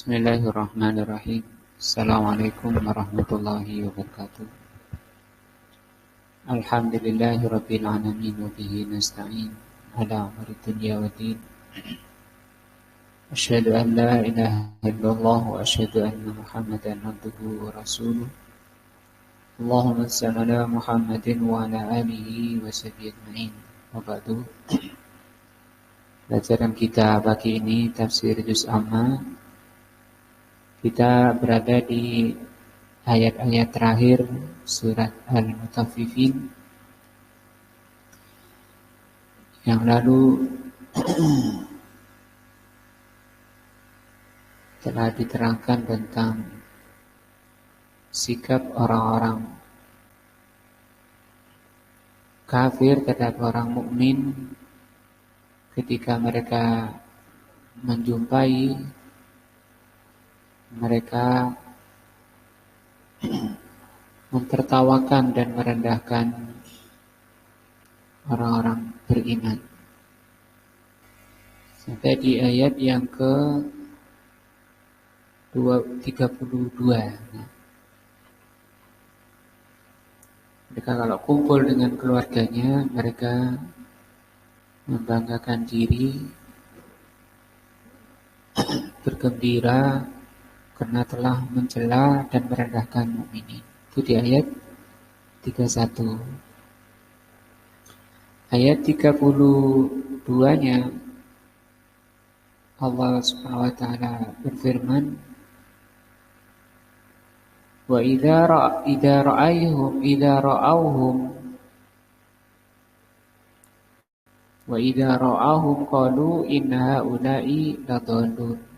Bismillahirrahmanirrahim. Assalamualaikum warahmatullahi wabarakatuh. Alhamdulillahi rabbil alamin wa bihi nasta'in ala umuri dunya waddin. Asyhadu an la ilaha illallah wa asyhadu anna Muhammadan abduhu wa rasuluh. Allahumma shalli ala Muhammadin wa ala alihi wa sahbihi ajma'in. Wa ba'du. Pelajaran kita pagi ini tafsir juz amma. Kita berada di ayat-ayat terakhir surat Al-Mutaffifin. Yang lalu telah diterangkan tentang sikap orang-orang kafir terhadap orang mukmin ketika mereka menjumpai mereka mempertawakan dan merendahkan orang-orang beriman. Sampai di ayat yang ke-32. Mereka kalau kumpul dengan keluarganya, mereka membanggakan diri, bergembira karena telah mencela dan merendahkan mukminin. Itu di ayat 31. Ayat 32-nya Allah Subhanahu wa taala berfirman, "Wa idza ra'awhum qalu inna haula'i ladallun."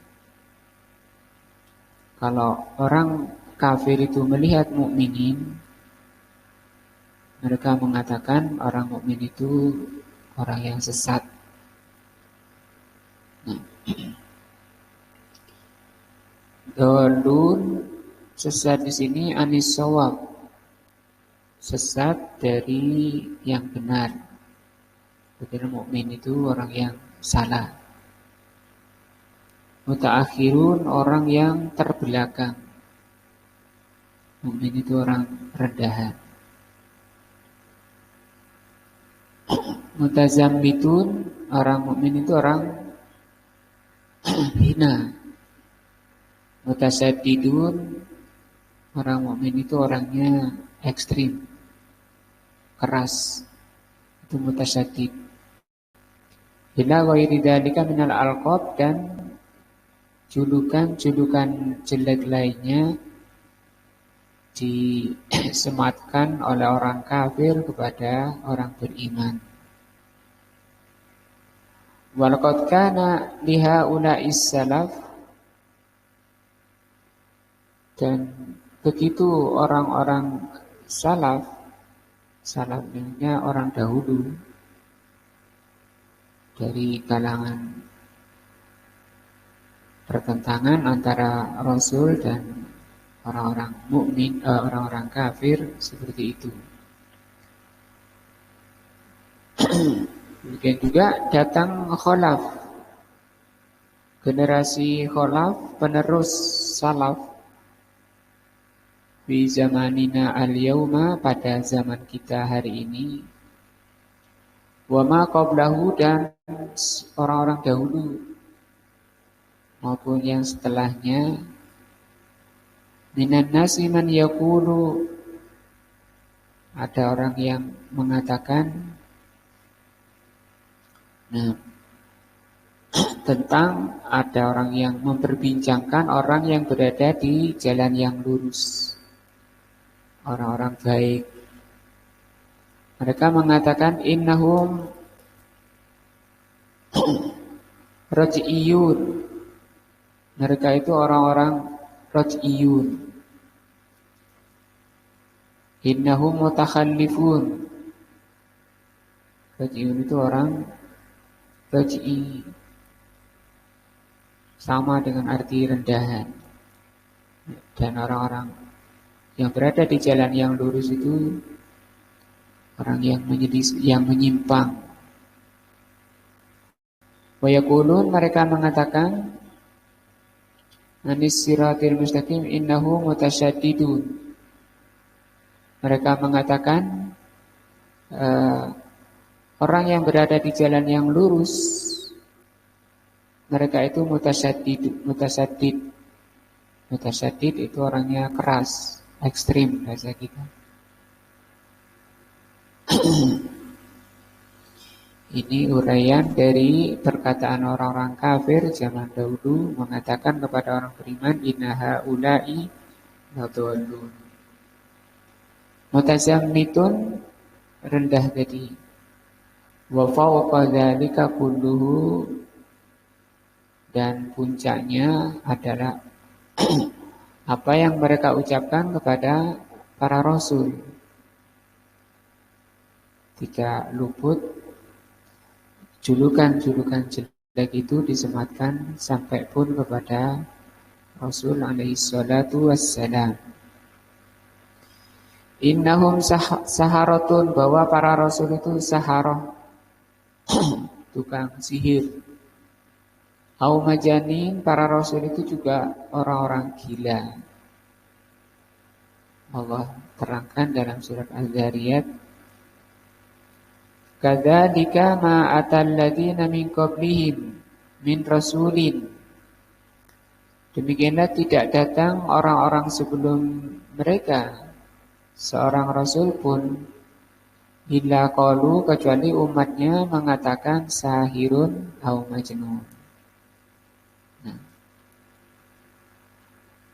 Kalau orang kafir itu melihat mukminin, mereka mengatakan orang mukmin itu orang yang sesat. Dolun, sesat di sini anis shawab, sesat dari yang benar. Jadi mukmin itu orang yang salah. Mutaakhirun, orang yang terbelakang. Mukmin itu orang rendahan. Mutazammitun, orang mukmin itu orang hina. Mutasaddidun, orang mukmin itu orangnya ekstrim, keras. Itu mutasaddid. Ila ghairi dzalika minal alqab, dan julukan-julukan jelek lainnya disematkan oleh orang kafir kepada orang beriman. Walaqad kana lihaula'is salaf, dan begitu orang-orang salaf ini orang dahulu dari kalangan pertentangan antara Rasul dan orang-orang mukmin, orang-orang kafir seperti itu. Kemudian juga datang khalaf, generasi khalaf, penerus salaf, di zamanina al-yauma, pada zaman kita hari ini, wa ma qablahu, dan orang-orang dahulu maupun yang setelahnya, minan nasi man yaqulu, ada orang yang mengatakan tentang, ada orang yang memperbincangkan orang yang berada di jalan yang lurus, orang-orang baik. Mereka mengatakan innahum raj'iyun, mereka itu orang-orang raj'iyun. Innahum mutakhallifun, raj'iyun itu orang raj'i, sama dengan arti rendahan. Dan orang-orang yang berada di jalan yang lurus itu orang yang menyimpang. Wa yaqulun, mereka mengatakan anis siratil mustaqim innahu mutasyaddidun. Mereka mengatakan orang yang berada di jalan yang lurus, mereka itu mutasaddid. Mutasaddid itu orangnya keras, ekstrim bahasa kita. Ini uraian dari perkataan orang-orang kafir zaman dahulu mengatakan kepada orang beriman, inna haula'i ladallun. Mutazammitun rendah tadi. Wa fawqa dzalika kulluhu, dan puncaknya adalah apa yang mereka ucapkan kepada para rasul. Jika luput, julukan-julukan jelek itu disematkan sampai pun kepada Rasul alaihi salatu wassalam. Innahum saharatun, bahwa para rasul itu saharah, tukang sihir. Au majanin, para rasul itu juga orang-orang gila. Allah terangkan dalam surat Az-Zariyat, kadzalika ma atal ladzina min qablihim min rasulin. Demikianlah tidak datang orang-orang sebelum mereka seorang rasul pun, illa qalu, kecuali umatnya mengatakan sahirun au majnun.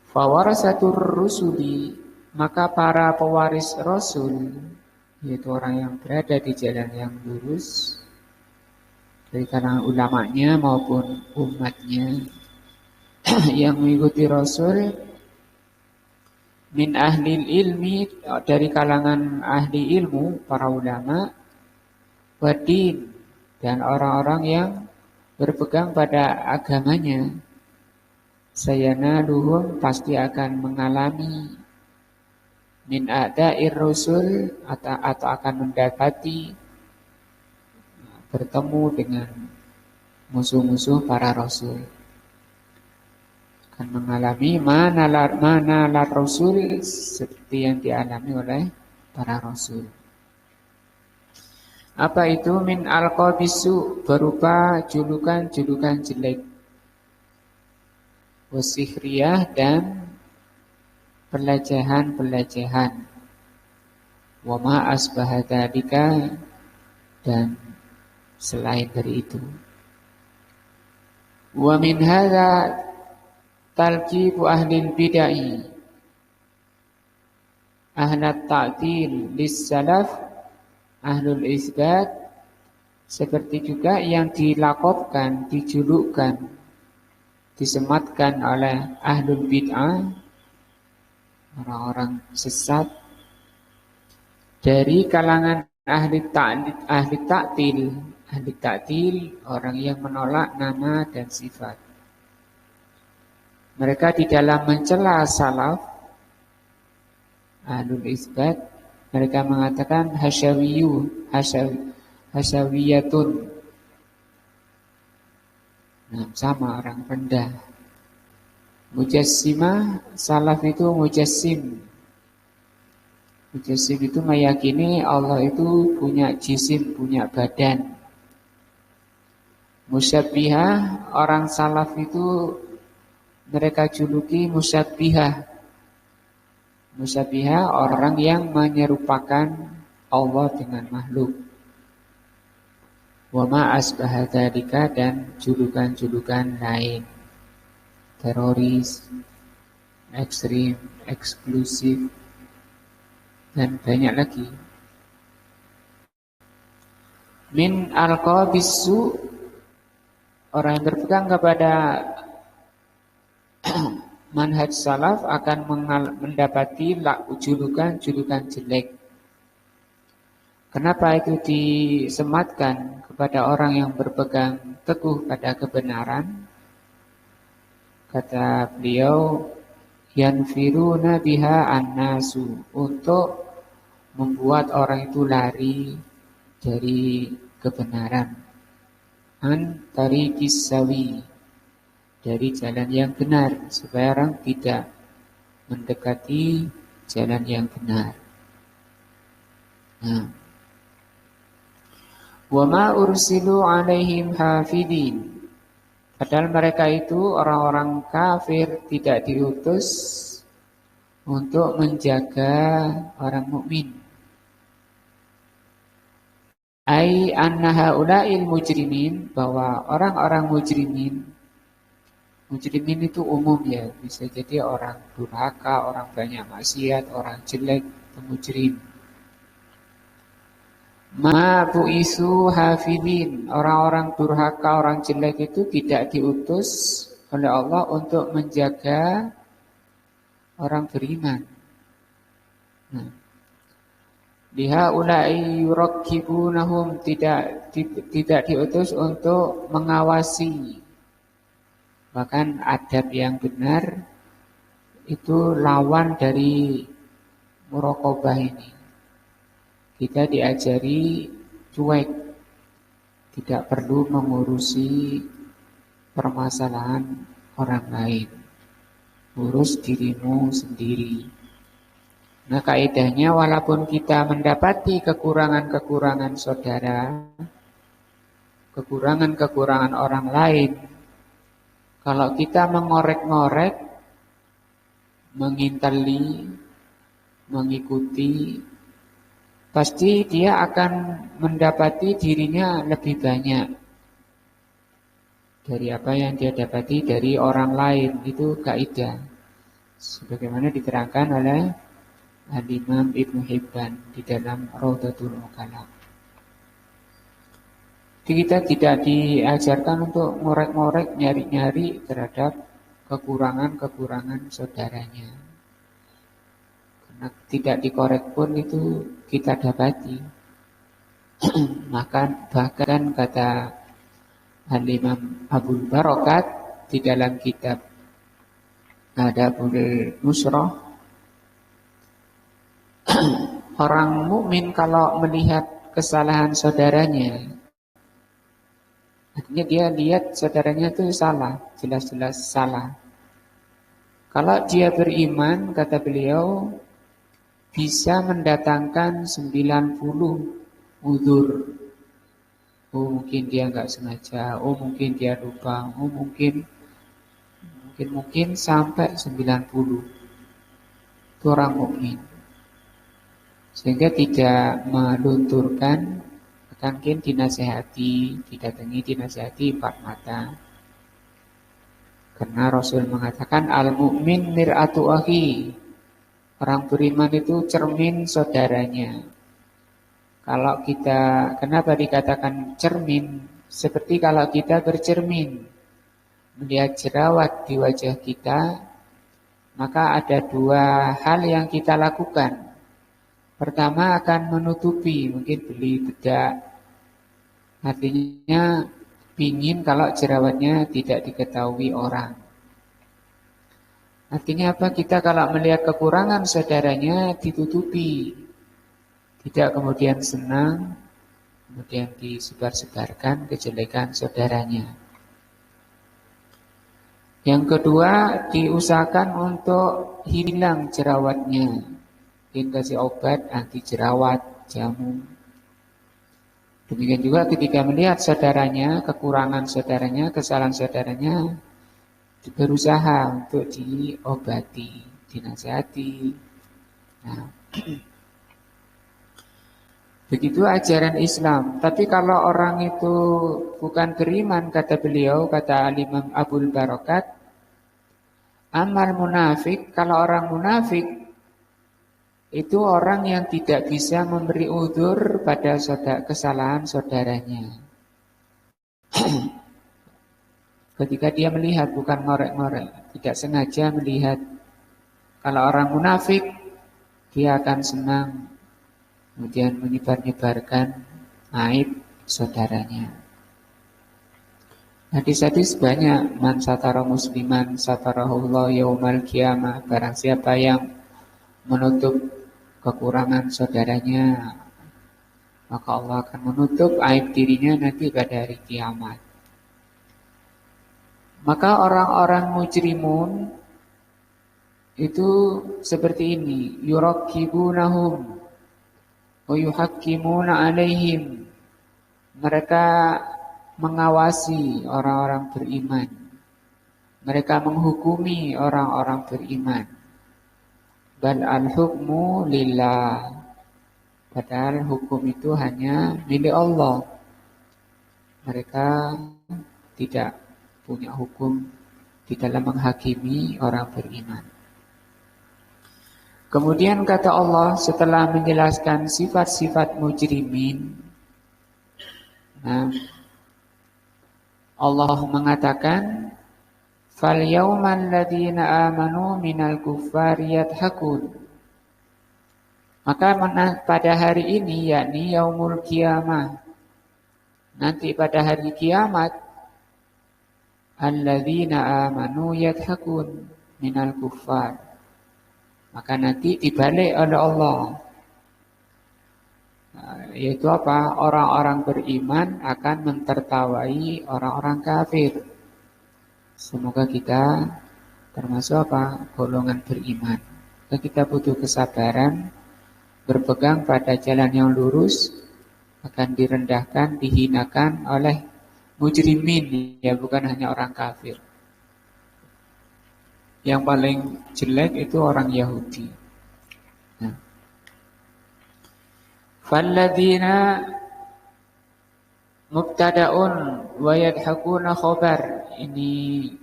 Fawarasatur rusuli, maka para pewaris rasul, yaitu orang yang berada di jalan yang lurus dari kalangan ulamanya maupun umatnya yang mengikuti rasul, min ahlil ilmi, dari kalangan ahli ilmu, para ulama, wadin, dan orang-orang yang berpegang pada agamanya, sayanaluhum, pasti akan mengalami, min a'da'ir rasul, atau akan mendapati, bertemu dengan musuh-musuh para rasul. Akan mengalami mana lar rasul, seperti yang dialami oleh para rasul. Apa itu? Min alqabisu, berupa julukan-julukan jelek, wasihriyah, dan pelecehan-pelecehan, wa ma asbaha dzalika, dan selain dari itu. Wa min hadza talqibu ahlil bid'ah ahlat ta'til lis-salaf ahlul isbat, seperti juga yang dilakopkan, dijulukkan, disematkan oleh ahlul bid'ah, orang-orang sesat dari kalangan ahli ta'til. Ahli ta'til, orang yang menolak nama dan sifat. Mereka di dalam mencela salaf, ahlul isbat, mereka mengatakan hasyawiyatun. Nah, sama, orang rendah. Mujassimah, salaf itu mujassim. Mujassim itu meyakini Allah itu punya jisim, punya badan. Musyabbihah, orang salaf itu mereka juluki musyabbihah. Musyabbihah, orang yang menyerupakan Allah dengan makhluk. Wa ma asbaha dzalika, dan julukan-julukan lain. Teroris, ekstrim, eksklusif, dan banyak lagi. Min alqabisu, orang yang berpegang kepada manhaj salaf akan mendapati julukan-julukan jelek. Kenapa itu disematkan kepada orang yang berpegang teguh pada kebenaran? Kata beliau, yanfiruna biha annasu, untuk membuat orang itu lari dari kebenaran. An tariqis sawi, dari jalan yang benar, supaya orang tidak mendekati jalan yang benar. Nah, wa ma ursilu alaihim hafidin. Padahal mereka itu orang-orang kafir, tidak diutus untuk menjaga orang mukmin. Ai anna haula'il mujrimin, bahwa orang-orang mujrimin itu umum ya, bisa jadi orang durhaka, orang banyak maksiat, orang jelek, itu mujrim. Ma bu'isu hafidin, orang-orang durhaka, orang jelek itu tidak diutus oleh Allah untuk menjaga orang beriman. Nah, bihaula'i yurakkibunahum, tidak diutus untuk mengawasi. Bahkan adab yang benar itu lawan dari muraqabah ini. Kita diajari cuek, tidak perlu mengurusi permasalahan orang lain. Urus dirimu sendiri. Nah, kaidahnya walaupun kita mendapati kekurangan-kekurangan saudara, kekurangan-kekurangan orang lain, kalau kita mengorek-ngorek, menginteli, mengikuti, pasti dia akan mendapati dirinya lebih banyak dari apa yang dia dapati dari orang lain. Itu kaidah, sebagaimana diterangkan oleh Al-Imam Ibnu Hibban di dalam Raudhatul Uqala. Kita tidak diajarkan untuk ngorek-ngorek, nyari-nyari terhadap kekurangan-kekurangan saudaranya. Karena tidak dikorek pun itu kita dapati. Bahkan kata Al-Imam Abul Barakat di dalam kitab Adabul Nusrah, orang mukmin kalau melihat kesalahan saudaranya, artinya dia lihat saudaranya itu salah, jelas-jelas salah. Kalau dia beriman, kata beliau, bisa mendatangkan 90 uzur. Oh, mungkin dia nggak sengaja, oh mungkin dia lupa, oh mungkin sampai 90. Itu orang mukmin. Sehingga tidak melunturkan, mungkin dinasehati, didatangi dinasehati 4 mata. Karena Rasul mengatakan al-mu'min mir'atu akhi. Orang beriman itu cermin saudaranya. Kalau kita, kenapa dikatakan cermin? Seperti kalau kita bercermin, melihat jerawat di wajah kita, maka ada 2 hal yang kita lakukan. Pertama akan menutupi, mungkin beli bedak. Artinya pingin kalau jerawatnya tidak diketahui orang. Artinya apa? Kita kalau melihat kekurangan saudaranya ditutupi. Tidak kemudian senang, kemudian disebar-sebarkan kejelekan saudaranya. Yang kedua, diusahakan untuk hilang jerawatnya. Mungkin kasih obat anti jerawat, jamu. Demikian juga ketika melihat saudaranya, kekurangan saudaranya, kesalahan saudaranya, berusaha untuk diobati, dinasihati. Nah, begitu ajaran Islam. Tapi kalau orang itu bukan beriman, kata beliau, kata Al-Imam Abul Barakat, amal munafik, kalau orang munafik, itu orang yang tidak bisa memberi udzur pada kesalahan saudaranya. Ketika dia melihat, bukan ngorek-ngorek, tidak sengaja melihat. Kalau orang munafik, dia akan senang, kemudian menyebar-nyebarkan aib saudaranya. Hadis-hadis banyak, man satara musliman satarahullah yaumal qiyamah. Barang siapa yang menutup kekurangan saudaranya, maka Allah akan menutup aib dirinya nanti pada hari kiamat. Maka orang-orang mujrimun itu seperti ini, yurakkibunahum wa yuhakkimuna alaihim. Mereka mengawasi orang-orang beriman. Mereka menghukumi orang-orang beriman. Bal al-hukmu lillah. Padahal hukum itu hanya milik Allah. Mereka tidak punya hukum di dalam menghakimi orang beriman. Kemudian kata Allah setelah menjelaskan sifat-sifat mujrimin, Allah mengatakan, "Fal yawmal ladzina amanu minal kuffari yadhakun." Maka pada hari ini, yakni yaumul qiyamah, nanti pada hari kiamat, alladzina amanu yadhakun minal kuffar. Maka nanti dibalik oleh Allah. Yaitu apa? Orang-orang beriman akan mentertawai orang-orang kafir. Semoga kita termasuk apa? Golongan beriman. Dan kita butuh kesabaran, berpegang pada jalan yang lurus, akan direndahkan, dihinakan oleh mujrimin, ya bukan hanya orang kafir. Yang paling jelek itu orang Yahudi. Nah. Falladzina mubtada'un wa yadhakuna khabar. Ini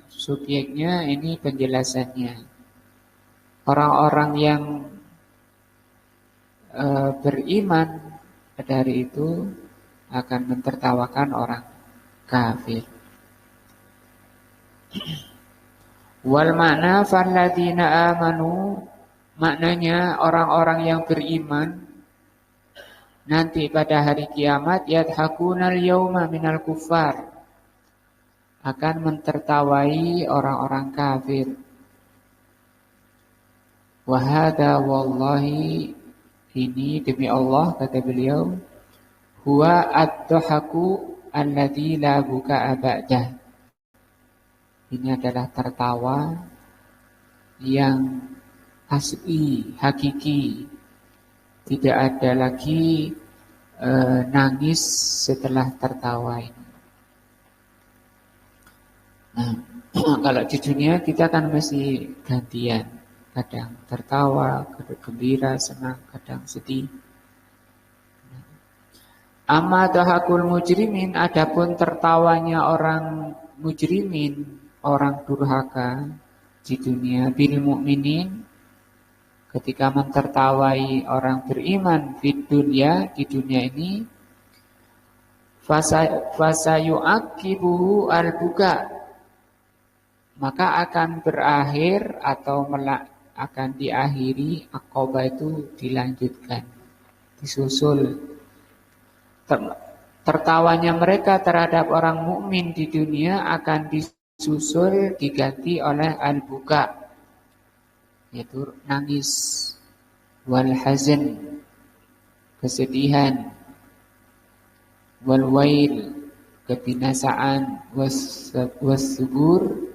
subjeknya, ini penjelasannya. Orang-orang yang beriman pada hari itu akan mentertawakan orang kafir. Wal makna falladzina amanu, maknanya orang-orang yang beriman nanti pada hari kiamat yadhakunal yauma minal kuffar, akan mentertawai orang-orang kafir. Wa hadza wallahi, ini demi Allah kata beliau, huwa ad-dhahaku alladzi la buka'a ba'dah. Ini adalah tertawa yang asli, hakiki. Tidak ada lagi nangis setelah tertawa ini. Nah, kalau di dunia kita kan mesti gantian. Kadang tertawa, kadang gembira, senang, kadang sedih. Amma dhahakul mujrimin, adapun tertawanya orang mujrimin, orang durhaka di dunia, bil mukminin, ketika mentertawai orang beriman di dunia ini, fasayu'aqibuhu al-buka, maka akan berakhir atau akan diakhiri, aqabah itu dilanjutkan, disusul. Tertawanya mereka terhadap orang mukmin di dunia akan disusul, diganti oleh al-buka, yaitu nangis, wal hazan, kesedihan, wal wail, kebinasaan, was subur,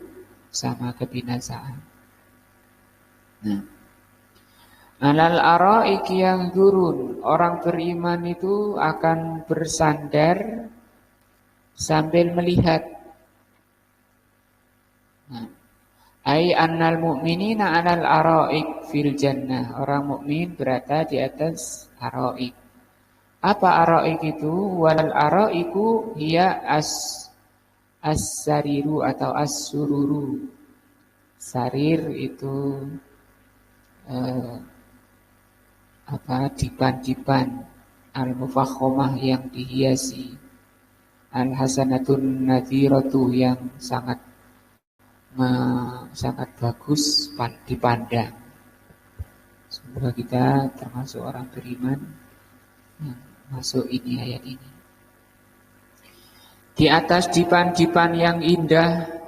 sama kebinasaan. Nah, alal araiki yang turun, orang beriman itu akan bersandar sambil melihat. Nah, ai annal mu'minina 'alal araik fil jannah. Orang mukmin berada di atas araik. Apa araik itu? Wal araiku hiya as-sariru atau as-sururu. Sarir itu dipan-dipan al-mufakhomah yang dihiasi, al-hasanatun nadhiratu yang sangat bagus dipandang. Semoga kita termasuk orang beriman yang masuk ini ayat ini. Di atas dipan-dipan yang indah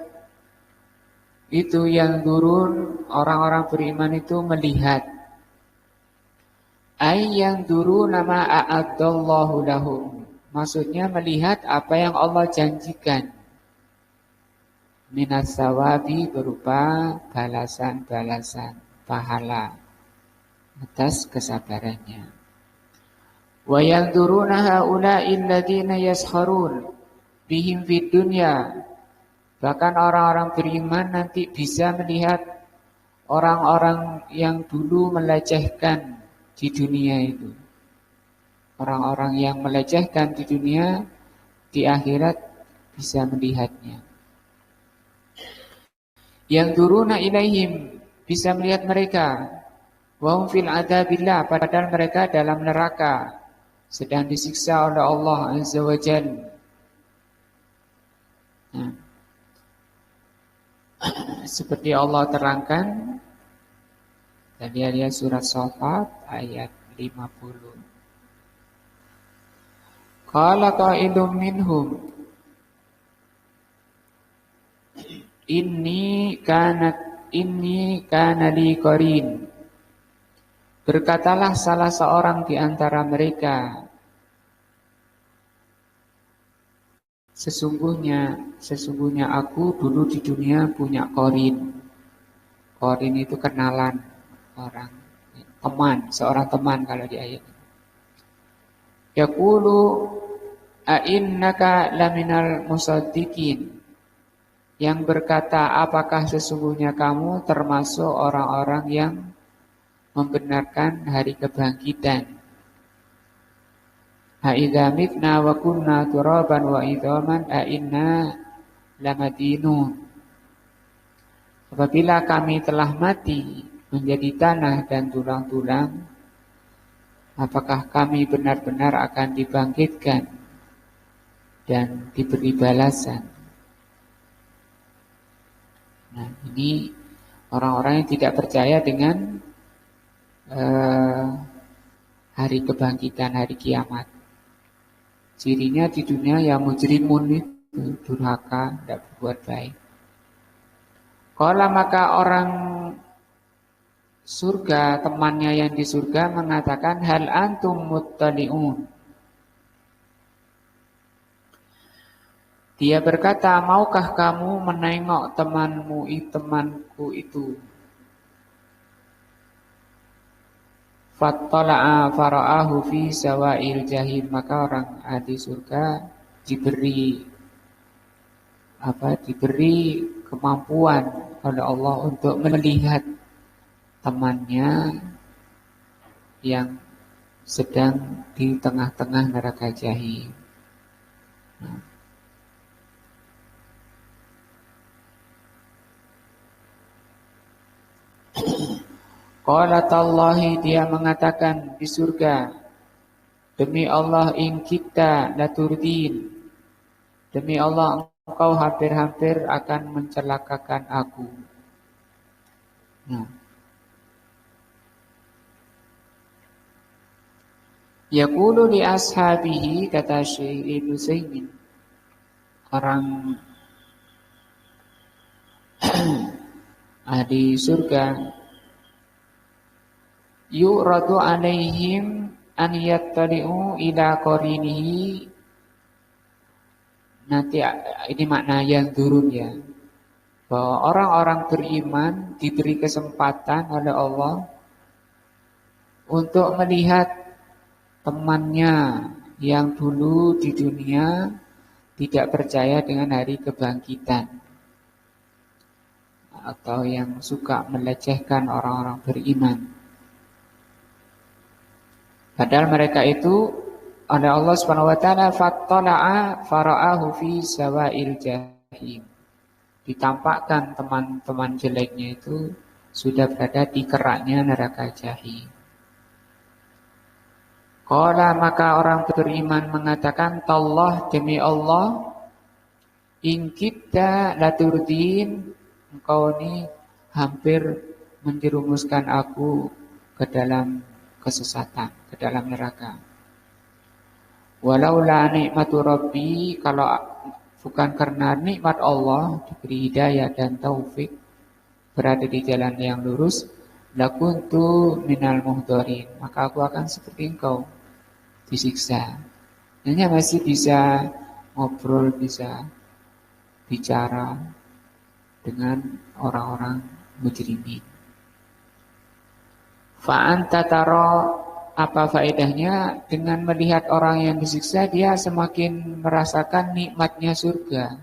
itu yang turun, orang-orang beriman itu melihat. Yang turun nama a'adallahu lahum. Maksudnya melihat apa yang Allah janjikan. minas sawabi berupa balasan-balasan pahala atas kesabarannya. Wa yanzuruna haula'i alladziina yaskharun bihim fid dunya. Bahkan orang-orang beriman nanti bisa melihat orang-orang yang dulu melecehkan di dunia itu. Orang-orang yang melecehkan di dunia di akhirat bisa melihatnya. Yang turuna ilaihim, bisa melihat mereka. Wa hum fil adzabillah, padahal mereka dalam neraka sedang disiksa oleh Allah Azza wa Jalla. Nah, seperti Allah terangkan tadi ada surat Shafat ayat 50. Qala qailum minhum inni kana li qarin. Berkatalah salah seorang di antara mereka, sesungguhnya aku dulu di dunia punya qarin. Qarin itu kenalan orang, teman, seorang teman kalau di ayat. Yaqulu a'innaka laminal musaddiqin, yang berkata apakah sesungguhnya kamu termasuk orang-orang yang membenarkan hari kebangkitan. Ha'idza mitna wa kunna turaban wa idhaman a'inna lamadinun. Apabila kami telah mati menjadi tanah dan tulang-tulang, apakah kami benar-benar akan dibangkitkan dan diberi balasan? Nah, ini orang-orang yang tidak percaya dengan hari kebangkitan, hari kiamat. Cirinya di dunia ya mujrimun itu, durhaka, tidak berbuat baik. Kalau maka orang surga, temannya yang di surga mengatakan, hal antum muttali'un. Dia berkata, maukah kamu menengok temanku itu? Fattala'a fara'ahu fi sawa'il jahim. Maka orang ahli surga diberi kemampuan oleh Allah untuk melihat temannya yang sedang di tengah-tengah neraka jahim. Qala tallahi, dia mengatakan di surga, demi Allah in kita laturdin, demi Allah engkau hampir-hampir akan mencelakakan aku. Nah. Yaqulu li ashabihi, kata Syekh Ibnu Utsaimin, orang ahli surga, yu'radu alaihim an yattali'u ila qarinihi. Nanti ini makna yang turun ya, bahwa orang-orang beriman diberi kesempatan oleh Allah untuk melihat temannya yang dulu di dunia tidak percaya dengan hari kebangkitan, atau yang suka melecehkan orang-orang beriman. Padahal mereka itu oleh Allah Subhanahu wa taala fattala'a fara'ahu fi sawa'il jahim. Ditampakkan teman-teman jeleknya itu sudah berada di keraknya neraka jahim. Qala, maka orang beriman mengatakan, tallah, demi Allah, in kita laturdin, engkau ini hampir menjerumuskan aku ke dalam kesesatan, ke dalam neraka. Walaula nikmatu rabbi, kalau bukan karena nikmat Allah, diberi hidayah dan taufik, berada di jalan yang lurus, lakuntu minal muhdarin, maka aku akan seperti engkau, disiksa. Hanya masih bisa ngobrol, bisa bicara, dengan orang-orang mujrimin. Fa'anta taro, apa faedahnya? Dengan melihat orang yang disiksa, dia semakin merasakan nikmatnya surga.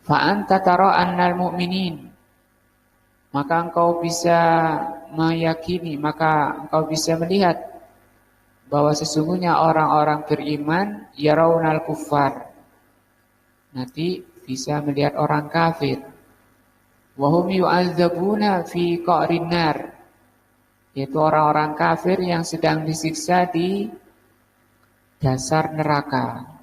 Fa'anta taro annal mu'minin, maka engkau bisa meyakini, maka engkau bisa melihat bahwa sesungguhnya orang-orang beriman yarawnal kuffar, nanti bisa melihat orang kafir. Wahum yu'adzabuna fi qa'rin nar, yaitu orang-orang kafir yang sedang disiksa di dasar neraka.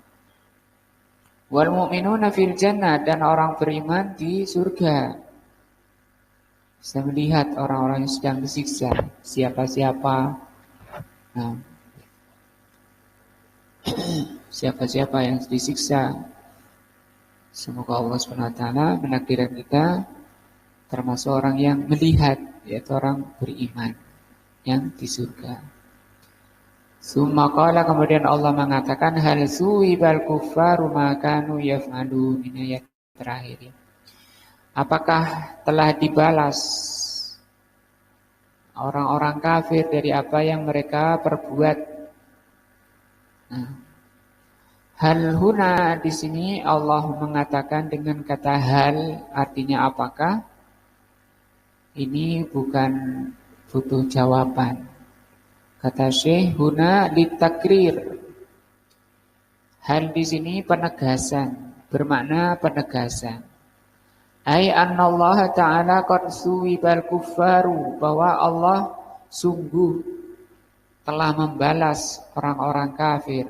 Wal mu'minuna fil jannah, dan orang beriman di surga. Bisa melihat orang-orang yang sedang disiksa, siapa-siapa. Nah, siapa-siapa yang disiksa. Semoga Allah SWT menakdirkan kita termasuk orang yang melihat, yaitu orang beriman yang di surga. Summa qala, kemudian Allah mengatakan, hal suwibal kuffaru ma kanu yaf'alun. Ini ayat terakhir. Apakah telah dibalas orang-orang kafir dari apa yang mereka perbuat? Nah, hal huna di sini Allah mengatakan dengan kata hal, artinya apakah? Ini bukan butuh jawaban. Kata Syekh, huna litakrir. Hal di sini penegasan, bermakna penegasan. Ai annallaha ta'ala qad suwibal kuffaru, bahwa Allah sungguh telah membalas orang-orang kafir.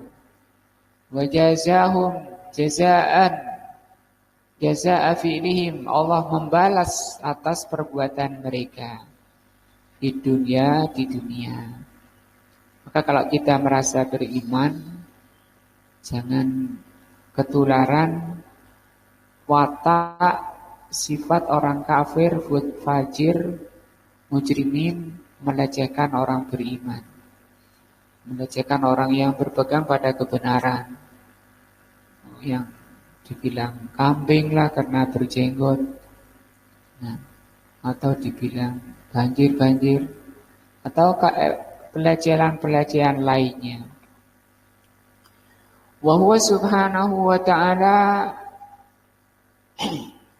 Wa jazahum jazaan jazaa fi'lihim, Allah membalas atas perbuatan mereka di dunia. Maka kalau kita merasa beriman, jangan ketularan watak sifat orang kafir, fajir, mujrimin, melecehkan orang beriman, melecehkan orang yang berpegang pada kebenaran, yang dibilang kambing lah karena berjenggot, nah, atau dibilang banjir, atau pelecehan-pelecehan lainnya. Wa huwa subhanahu wa ta'ala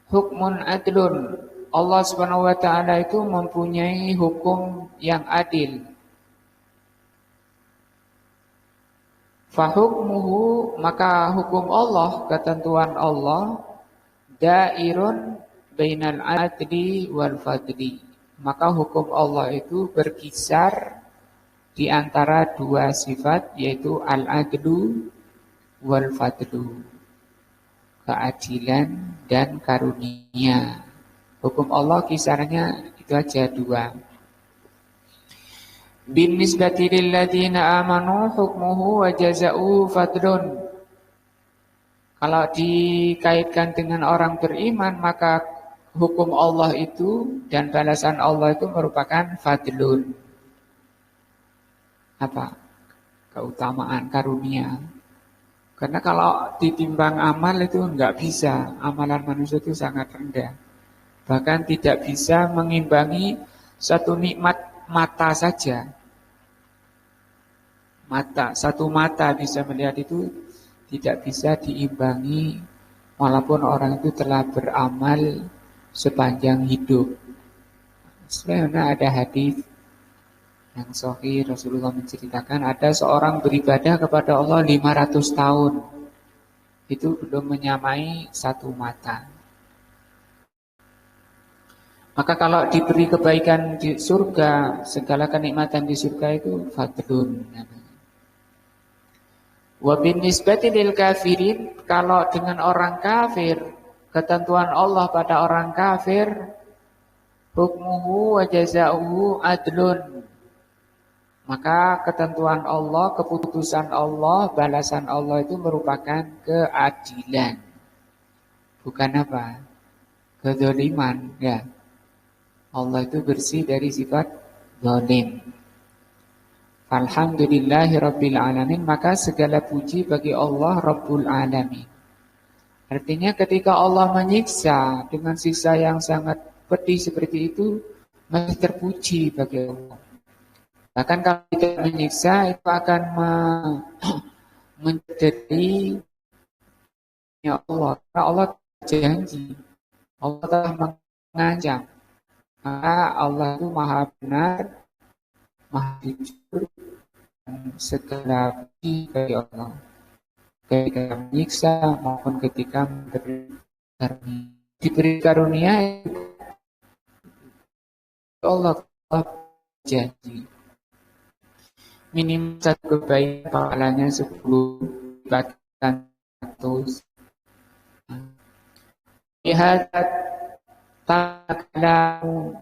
hukmun adlun. Allah Subhanahu wa ta'ala itu mempunyai hukum yang adil. Fahukmuhu, maka hukum Allah, ketentuan Allah, dairun bainal adli wal fadli. Maka hukum Allah itu berkisar di antara dua sifat, yaitu al-adlu wal fadlu, keadilan dan karunia. Hukum Allah kisarnya itu aja dua. Bin nisbati lil ladzina amanu hukmuhu wa jazaa'u fadlun. Kalau dikaitkan dengan orang beriman, maka hukum Allah itu dan balasan Allah itu merupakan fadlun. Apa? Keutamaan, karunia. Karena kalau ditimbang amal itu enggak bisa. Amalan manusia itu sangat rendah. Bahkan tidak bisa mengimbangi satu nikmat mata saja. Satu mata bisa melihat itu tidak bisa diimbangi walaupun orang itu telah beramal sepanjang hidup. Sebenarnya ada hadis yang sahih, Rasulullah menceritakan ada seorang beribadah kepada Allah 500 tahun. Itu belum menyamai satu mata. Maka kalau diberi kebaikan di surga, segala kenikmatan di surga itu fadlun. Wa bin nisbati lil kafirin, kalau dengan orang kafir, ketentuan Allah pada orang kafir, hukmuhu wa jazaa'uhu adlun. Maka ketentuan Allah, keputusan Allah, balasan Allah itu merupakan keadilan. Bukan apa? Kedzaliman, ya. Allah itu bersih dari sifat zalim. Alhamdulillahi rabbil alamin, maka segala puji bagi Allah Rabbul alamin. Artinya ketika Allah menyiksa dengan siksa yang sangat pedih seperti itu, masih terpuji bagi Allah. Bahkan kalau tidak menyiksa, itu akan menjadi ya Allah. Karena Allah janji, Allah telah mengancam. Maka Allah itu maha benar, maha jujur, dan segala puji bagi Allah. Ketika menyiksa maupun ketika diberi karunia, Allah janji minimal satu kebaikan pahalanya 10 bahkan 100. Lihat takalamu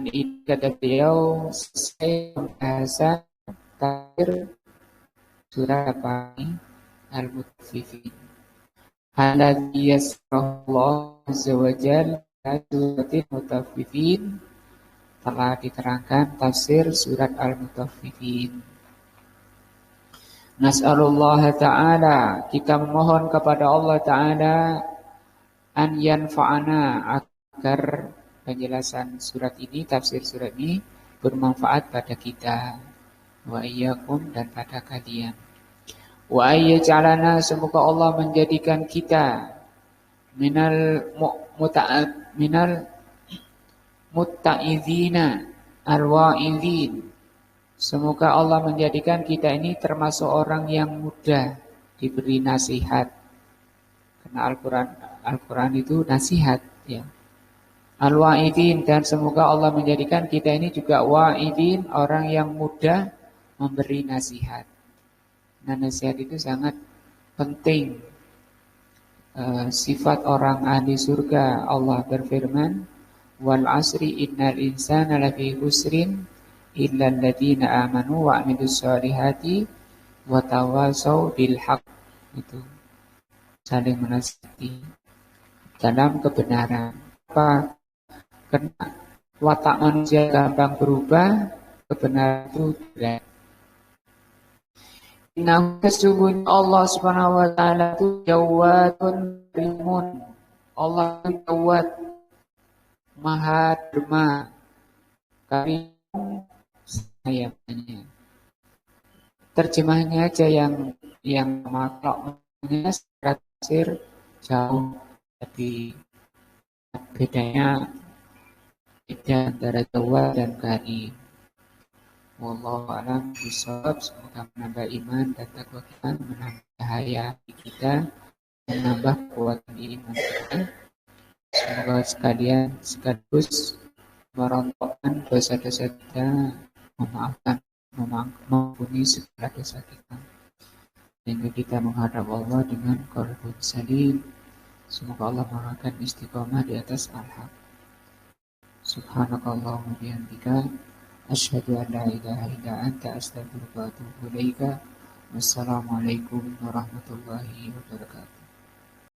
ini kata beliau selesai pembahasan tafsir surat apa ini Al-Mutaffifin. Alladzi yasrahullah azza wa jalla suratil Mutaffifin, telah diterangkan tafsir surat Al-Mutaffifin. Nas'alullah ta'ala, kita memohon kepada Allah ta'ala an yanfa'ana, agar penjelasan surat ini, tafsir surat ini bermanfaat pada kita, wa iyyakum, dan pada kalian. Wa ayyaj'alana, semoga Allah menjadikan kita minal mutta'idhina al-wa'idhin. Semoga Allah menjadikan kita ini termasuk orang yang mudah diberi nasihat. Karena Al-Quran itu nasihat, ya. Al-wa'idin, dan semoga Allah menjadikan kita ini juga wa'idin, orang yang mudah memberi nasihat. Nah, nasihat itu sangat penting. Sifat orang ahli surga, Allah berfirman, wal asri innal insana lafi husrin illal ladzina amanu wa amilus solihati wa tawasau bil haq. Itu saling menasihati dalam kebenaran. Apa? Karena watak manusia gampang berubah, kebenaran itu berat. Inna sesungguhnya Allah Subhanahu wa taala itu Jawadun Karimun. Allah itu Jawad, Maha Derma, Karim, sayapnya. Terjemahnya aja yang makhluknya secara tafsir jauh, tapi bedanya beda antara Jawad dan Karim. Wallahu a'lam bishawab. Semoga menambah iman dan takwa kita, menambah cahaya kita, menambah kekuatan iman kita. Semoga sekalian sekaligus merontokkan dosa-dosa kita, mengampuni segala dosa kita, sehingga kita menghadap Allah dengan qalbun salim. Semoga Allah memberikan istiqomah di atas al-haq. Subhanakallahumma bihamdika, asyhadu an la ilaha illa anta, astaghfiruka wa atubu ilaika. Wassalamualaikum warahmatullahi wabarakatuh.